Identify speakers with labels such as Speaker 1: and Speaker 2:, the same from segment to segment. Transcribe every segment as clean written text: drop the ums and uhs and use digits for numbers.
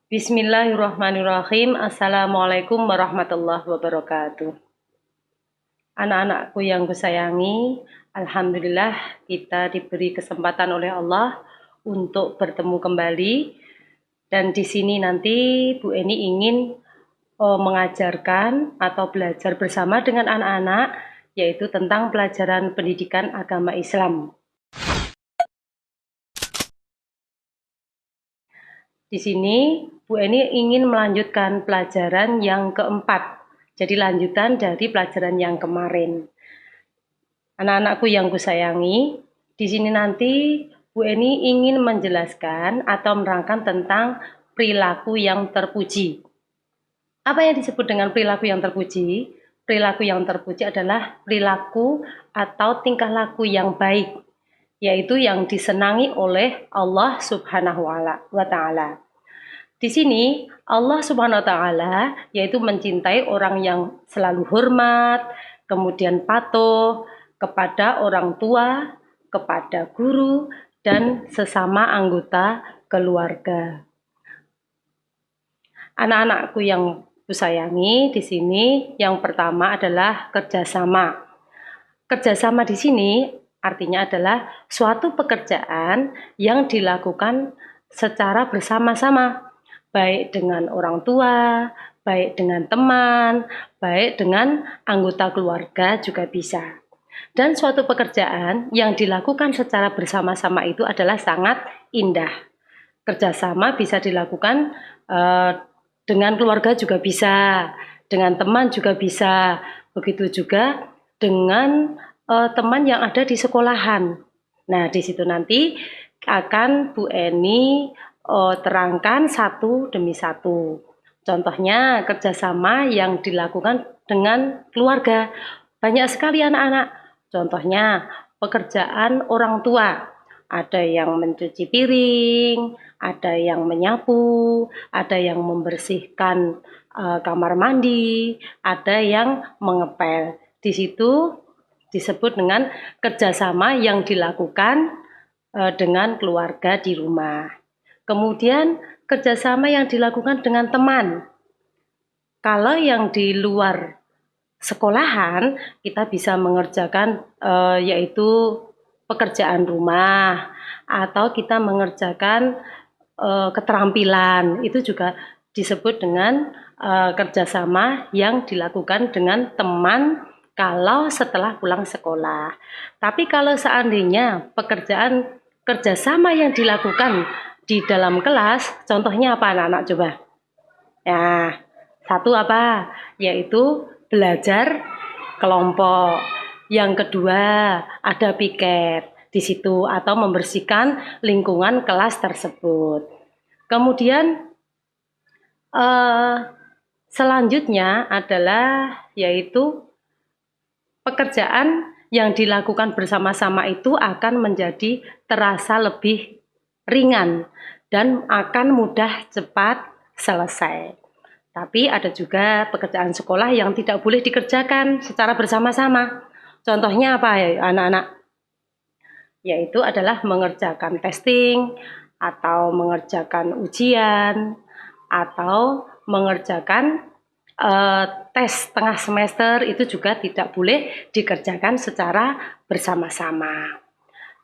Speaker 1: Bismillahirrahmanirrahim. Assalamualaikum warahmatullahi wabarakatuh. Anak-anakku yang kusayangi, alhamdulillah kita diberi kesempatan oleh Allah untuk bertemu kembali. Dan di sini nanti Bu Eni ingin mengajarkan atau belajar bersama dengan anak-anak, yaitu tentang pelajaran pendidikan agama Islam. Di sini Bu Eni ingin melanjutkan pelajaran yang keempat, jadi lanjutan dari pelajaran yang kemarin. Anak-anakku yang kusayangi, di sini nanti Bu Eni ingin menjelaskan atau menerangkan tentang perilaku yang terpuji. Apa yang disebut dengan perilaku yang terpuji? Perilaku yang terpuji adalah perilaku atau tingkah laku yang baik, yaitu yang disenangi oleh Allah Subhanahu wa Ta'ala. Di sini Allah Subhanahu wa Ta'ala yaitu mencintai orang yang selalu hormat, kemudian patuh kepada orang tua, kepada guru, dan sesama anggota keluarga. Anak-anakku yang kusayangi, di sini yang pertama adalah kerjasama. Kerjasama di sini artinya adalah suatu pekerjaan yang dilakukan secara bersama-sama, baik dengan orang tua, baik dengan teman, baik dengan anggota keluarga juga bisa. Dan suatu pekerjaan yang dilakukan secara bersama-sama itu adalah sangat indah. Kerjasama bisa dilakukan dengan keluarga juga bisa, dengan teman juga bisa, begitu juga dengan teman yang ada di sekolahan. Nah, di situ nanti akan Bu Eni terangkan satu demi satu. Contohnya kerjasama yang dilakukan dengan keluarga. Banyak sekali anak-anak. Contohnya pekerjaan orang tua. Ada yang mencuci piring, ada yang menyapu, ada yang membersihkan kamar mandi, ada yang mengepel. Di situ disebut dengan kerjasama yang dilakukan dengan keluarga di rumah. Kemudian kerjasama yang dilakukan dengan teman. Kalau yang di luar sekolahan, kita bisa mengerjakan yaitu pekerjaan rumah, atau kita mengerjakan keterampilan. Itu juga disebut dengan kerjasama yang dilakukan dengan teman kalau setelah pulang sekolah. Tapi kalau seandainya pekerjaan kerjasama yang dilakukan di dalam kelas, contohnya apa anak-anak coba? Ya, satu apa? Yaitu belajar kelompok. Yang kedua, ada piket di situ atau membersihkan lingkungan kelas tersebut. Kemudian selanjutnya adalah yaitu pekerjaan yang dilakukan bersama-sama itu akan menjadi terasa lebih ringan dan akan mudah cepat selesai. Tapi ada juga pekerjaan sekolah yang tidak boleh dikerjakan secara bersama-sama. Contohnya apa ya anak-anak? Yaitu adalah mengerjakan testing, atau mengerjakan ujian, atau mengerjakan tes tengah semester, itu juga tidak boleh dikerjakan secara bersama-sama.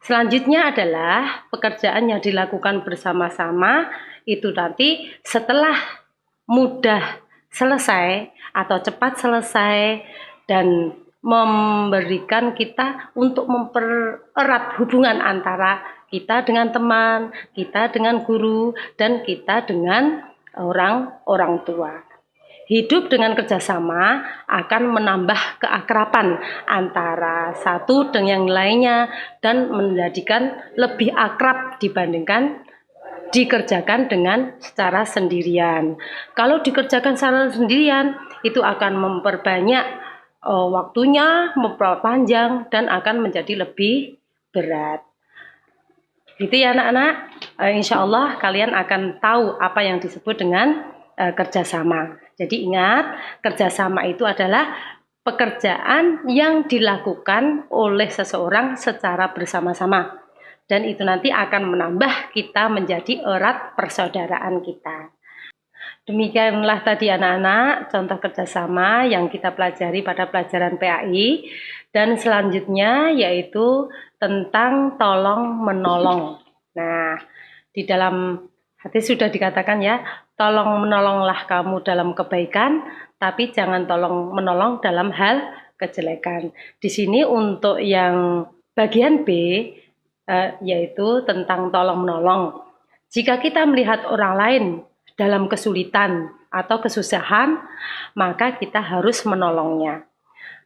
Speaker 1: Selanjutnya adalah pekerjaan yang dilakukan bersama-sama itu nanti setelah mudah selesai atau cepat selesai dan memberikan kita untuk mempererat hubungan antara kita dengan teman, kita dengan guru, dan kita dengan orang tua. Hidup dengan kerjasama akan menambah keakraban antara satu dengan yang lainnya dan menjadikan lebih akrab dibandingkan dikerjakan dengan secara sendirian. Kalau dikerjakan secara sendirian, itu akan memperbanyak waktunya, memperpanjang, dan akan menjadi lebih berat. Gitu ya anak-anak. Insya Allah kalian akan tahu apa yang disebut dengan kerjasama. Jadi ingat, kerjasama itu adalah pekerjaan yang dilakukan oleh seseorang secara bersama-sama. Dan itu nanti akan menambah kita menjadi erat persaudaraan kita. Demikianlah tadi anak-anak contoh kerjasama yang kita pelajari pada pelajaran PAI. Dan selanjutnya yaitu tentang tolong menolong. Nah, di dalam hadis sudah dikatakan ya, tolong menolonglah kamu dalam kebaikan, tapi jangan tolong menolong dalam hal kejelekan. Di sini untuk yang bagian B yaitu tentang tolong menolong. Jika kita melihat orang lain dalam kesulitan atau kesusahan, maka kita harus menolongnya.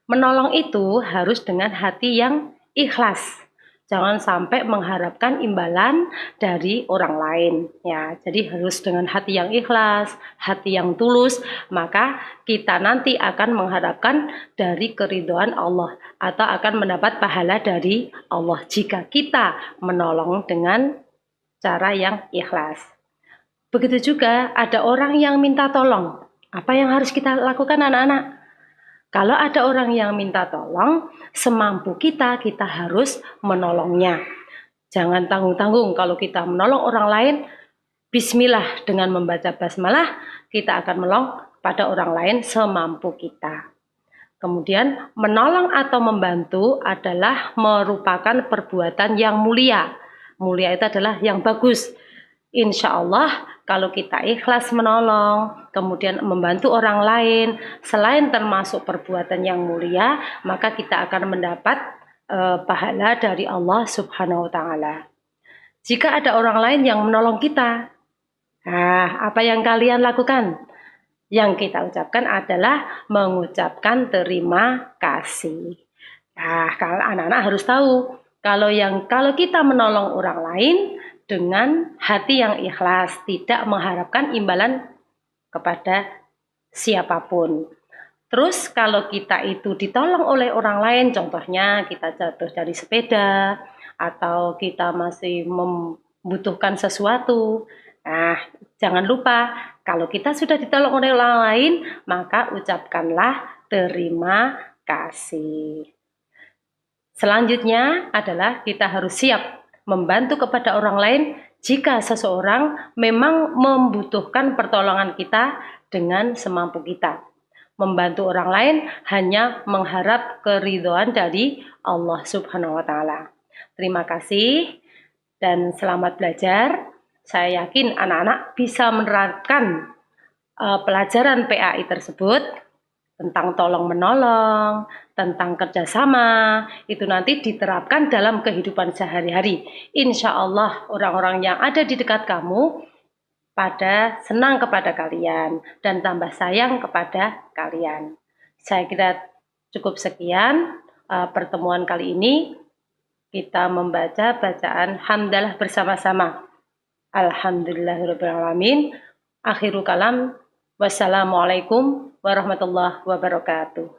Speaker 1: Menolong itu harus dengan hati yang ikhlas. Jangan sampai mengharapkan imbalan dari orang lain ya. Jadi harus dengan hati yang ikhlas, hati yang tulus, maka kita nanti akan mengharapkan dari keridhaan Allah atau akan mendapat pahala dari Allah jika kita menolong dengan cara yang ikhlas. Begitu juga ada orang yang minta tolong. Apa yang harus kita lakukan anak-anak? Kalau ada orang yang minta tolong, semampu kita harus menolongnya. Jangan tanggung-tanggung kalau kita menolong orang lain, bismillah dengan membaca basmalah, kita akan menolong pada orang lain semampu kita. Kemudian menolong atau membantu adalah merupakan perbuatan yang mulia. Mulia itu adalah yang bagus. Insya Allah kalau kita ikhlas menolong, kemudian membantu orang lain, selain termasuk perbuatan yang mulia, maka kita akan mendapat pahala dari Allah Subhanahu wa Ta'ala. Jika ada orang lain yang menolong kita, apa yang kalian lakukan? Yang kita ucapkan adalah mengucapkan terima kasih. Kalau anak-anak harus tahu, kalau kita menolong orang lain dengan hati yang ikhlas, tidak mengharapkan imbalan kepada siapapun. Terus kalau kita itu ditolong oleh orang lain, contohnya kita jatuh dari sepeda atau kita masih membutuhkan sesuatu, jangan lupa kalau kita sudah ditolong oleh orang lain, maka ucapkanlah terima kasih. Selanjutnya adalah kita harus siap membantu kepada orang lain jika seseorang memang membutuhkan pertolongan kita dengan semampu kita. Membantu orang lain hanya mengharap keridhaan dari Allah Subhanahu wa Ta'ala. Terima kasih dan selamat belajar. Saya yakin anak-anak bisa menerapkan pelajaran PAI tersebut tentang tolong menolong, tentang kerjasama, itu nanti diterapkan dalam kehidupan sehari-hari. Insya Allah orang-orang yang ada di dekat kamu pada senang kepada kalian dan tambah sayang kepada kalian. Saya kira cukup sekian pertemuan kali ini. Kita membaca bacaan hamdalah bersama-sama. Alhamdulillahirrahmanirrahim. Akhirul kalam. Wassalamualaikum warahmatullahi wabarakatuh.